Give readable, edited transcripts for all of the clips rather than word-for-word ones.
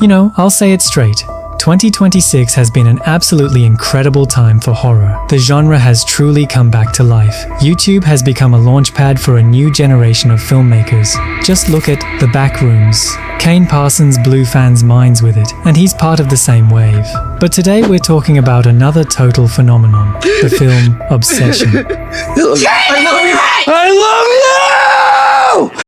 You know, I'll say it straight. 2026 has been an absolutely incredible time for horror. The genre has truly come back to life. YouTube has become a launchpad for a new generation of filmmakers. Just look at The Backrooms. Kane Parsons blew fans' minds with it, and he's part of the same wave. But today we're talking about another total phenomenon, the film Obsession. I love you!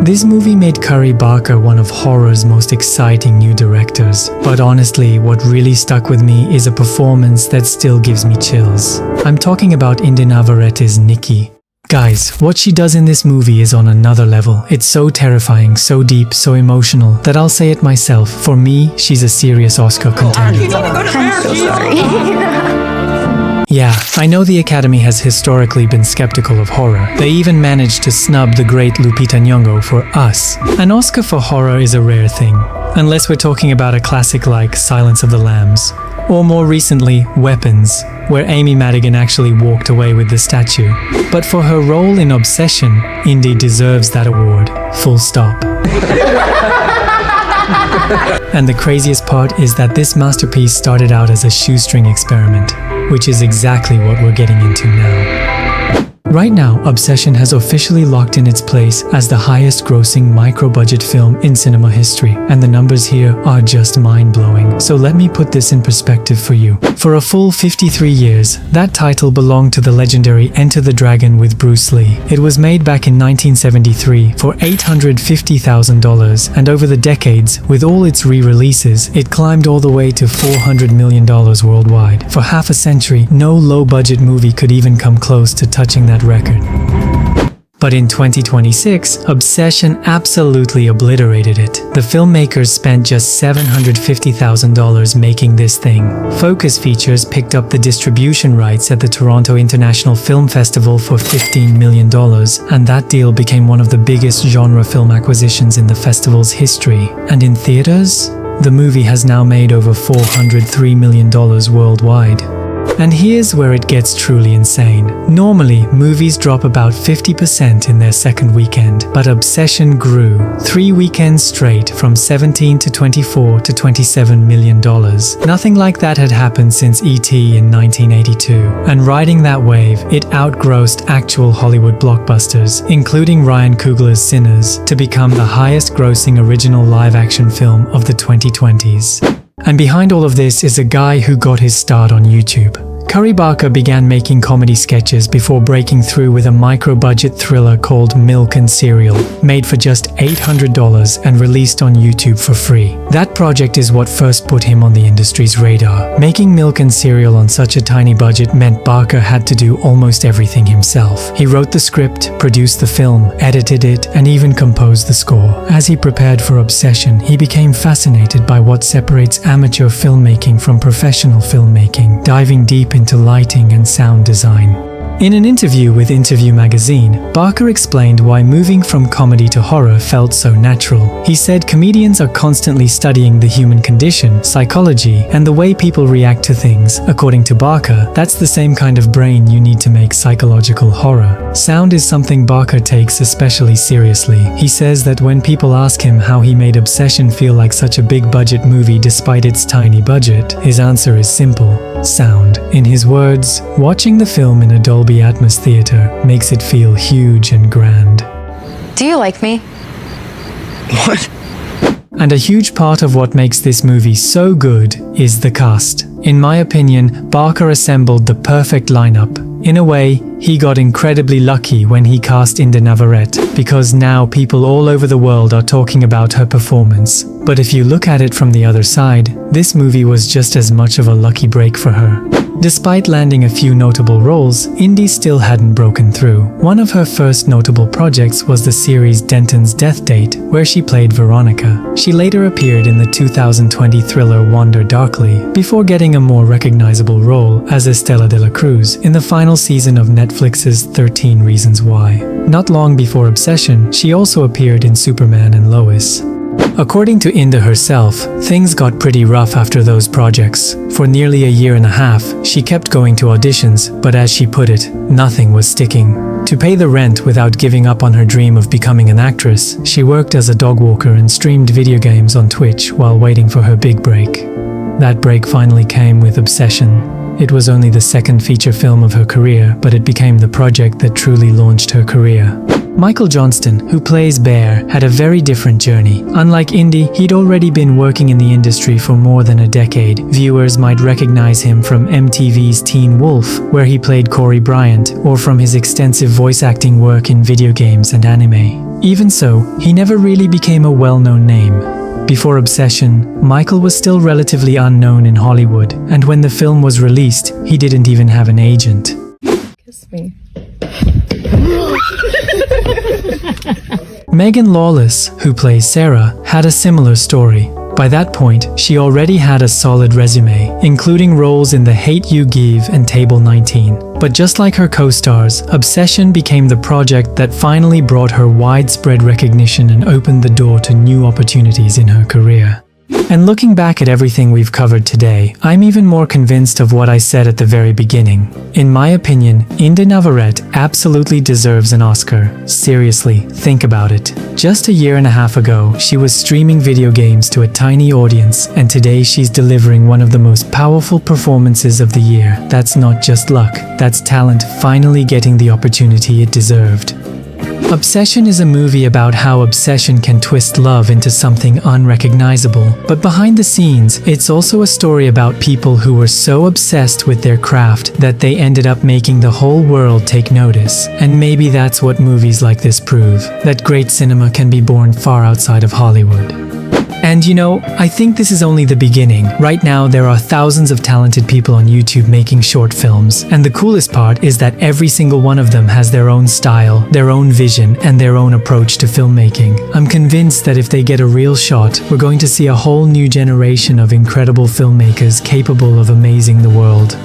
This movie made Curry Barker one of horror's most exciting new directors. But honestly, what really stuck with me is a performance that still gives me chills. I'm talking about Indi Navarrete's Nikki. Guys, what she does in this movie is on another level. It's so terrifying, so deep, so emotional, that I'll say it myself. For me, she's a serious Oscar contender. I'm so sorry. Yeah, I know the Academy has historically been skeptical of horror. They even managed to snub the great Lupita Nyong'o for Us. An Oscar for horror is a rare thing, unless we're talking about a classic like Silence of the Lambs, or more recently, Weapons, where Amy Madigan actually walked away with the statue. But for her role in Obsession, Indi deserves that award. Full stop. And the craziest part is that this masterpiece started out as a shoestring experiment, which is exactly what we're getting into now. Right now, Obsession has officially locked in its place as the highest grossing micro-budget film in cinema history, and the numbers here are just mind-blowing. So let me put this in perspective for you. For a full 53 years, that title belonged to the legendary Enter the Dragon with Bruce Lee. It was made back in 1973 for $850,000, and over the decades, with all its re-releases, it climbed all the way to $400 million worldwide. For half a century, no low-budget movie could even come close to touching that record. But in 2026, Obsession absolutely obliterated it. The filmmakers spent just $750,000 making this thing. Focus Features picked up the distribution rights at the Toronto International Film Festival for $15 million, and that deal became one of the biggest genre film acquisitions in the festival's history. And in theaters, the movie has now made over $403 million worldwide. And here's where it gets truly insane. Normally, movies drop about 50% in their second weekend, but Obsession grew 3 weekends straight from 17 to 24 to $27 million. Nothing like that had happened since E.T. in 1982. And riding that wave, it outgrossed actual Hollywood blockbusters, including Ryan Coogler's Sinners, to become the highest grossing original live-action film of the 2020s. And behind all of this is a guy who got his start on YouTube. Curry Barker began making comedy sketches before breaking through with a micro-budget thriller called Milk and Cereal, made for just $800 and released on YouTube for free. That project is what first put him on the industry's radar. Making Milk and Cereal on such a tiny budget meant Barker had to do almost everything himself. He wrote the script, produced the film, edited it, and even composed the score. As he prepared for Obsession, he became fascinated by what separates amateur filmmaking from professional filmmaking, diving deep into lighting and sound design. In an interview with Interview magazine, Barker explained why moving from comedy to horror felt so natural. He said comedians are constantly studying the human condition, psychology, and the way people react to things. According to Barker, that's the same kind of brain you need to make psychological horror. Sound is something Barker takes especially seriously. He says that when people ask him how he made Obsession feel like such a big budget movie despite its tiny budget, his answer is simple: sound. In his words, watching the film in a Dolby Atmos theater makes it feel huge and grand. Do you like me? What? And a huge part of what makes this movie so good is the cast. In my opinion, Barker assembled the perfect lineup. In a way, he got incredibly lucky when he cast Indi Navarrete, because now people all over the world are talking about her performance. But if you look at it from the other side, this movie was just as much of a lucky break for her. Despite landing a few notable roles, Indi still hadn't broken through. One of her first notable projects was the series Denton's Death Date, where she played Veronica. She later appeared in the 2020 thriller Wander Darkly, before getting a more recognizable role as Estela de la Cruz in the final season of Netflix's 13 Reasons Why. Not long before Obsession, she also appeared in Superman and Lois. According to Indi herself, things got pretty rough after those projects. For nearly a year and a half, she kept going to auditions, but as she put it, nothing was sticking. To pay the rent without giving up on her dream of becoming an actress, she worked as a dog walker and streamed video games on Twitch while waiting for her big break. That break finally came with Obsession. It was only the second feature film of her career, but it became the project that truly launched her career. Michael Johnston, who plays Bear, had a very different journey. Unlike Indy, he'd already been working in the industry for more than a decade. Viewers might recognize him from MTV's Teen Wolf, where he played Corey Bryant, or from his extensive voice acting work in video games and anime. Even so, he never really became a well-known name. Before Obsession, Michael was still relatively unknown in Hollywood, and when the film was released, he didn't even have an agent. Kiss me. Megan Lawless, who plays Sarah, had a similar story. By that point, she already had a solid resume, including roles in The Hate U Give and Table 19. But just like her co-stars, Obsession became the project that finally brought her widespread recognition and opened the door to new opportunities in her career. And looking back at everything we've covered today, I'm even more convinced of what I said at the very beginning. In my opinion, Inde Navarrete absolutely deserves an Oscar. Seriously, think about it. Just a year and a half ago, she was streaming video games to a tiny audience, and today she's delivering one of the most powerful performances of the year. That's not just luck, that's talent finally getting the opportunity it deserved. Obsession is a movie about how obsession can twist love into something unrecognizable. But behind the scenes, it's also a story about people who were so obsessed with their craft that they ended up making the whole world take notice. And maybe that's what movies like this prove, that great cinema can be born far outside of Hollywood. And you know, I think this is only the beginning. Right now, there are thousands of talented people on YouTube making short films. And the coolest part is that every single one of them has their own style, their own vision, and their own approach to filmmaking. I'm convinced that if they get a real shot, we're going to see a whole new generation of incredible filmmakers capable of amazing the world.